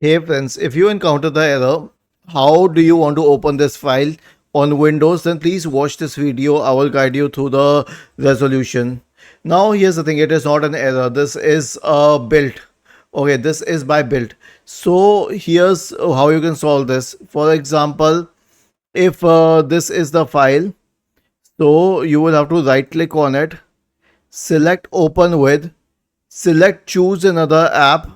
Hey friends, if you encounter the error, how do you want to open this file on Windows, then please watch this video. I will guide you through the resolution. Now here's the thing, it is not an error. This is a build. Okay, this is by build. So here's how you can solve this. For example, if this is the file, so you will have to right click on it, select open with, select choose another app,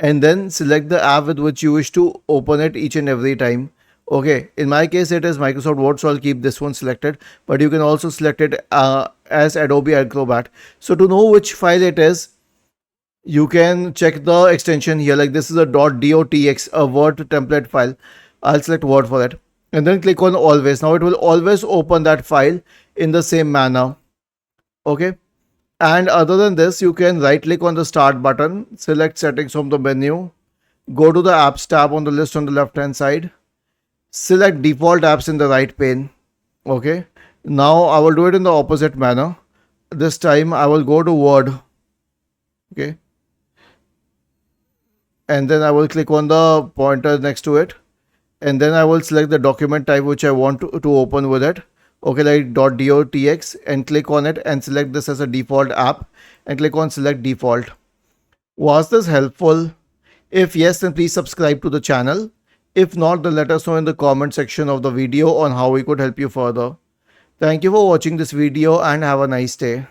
and then select the app with which you wish to open it each and every time. Okay, in my case it is Microsoft Word, so I'll keep this one selected, but you can also select it as Adobe Acrobat. So to know which file it is, you can check the extension here. Like this is a .dotx, a Word template file. I'll select Word for that and then click on always. Now it will always open that file in the same manner. Okay, and other than this, you can right click on the start button, select settings from the menu, go to the apps tab on the list on the left hand side, select default apps in the right pane. Okay, now I will do it in the opposite manner. This time I will go to Word. Okay, and then I will click on the pointer next to it, and then I will select the document type which I want to open with it. Okay, like .dotx, and click on it and select this as a default app and click on select default. Was this helpful? If yes, then please subscribe to the channel. If not, then let us know in the comment section of the video on how we could help you further. Thank you for watching this video and have a nice day.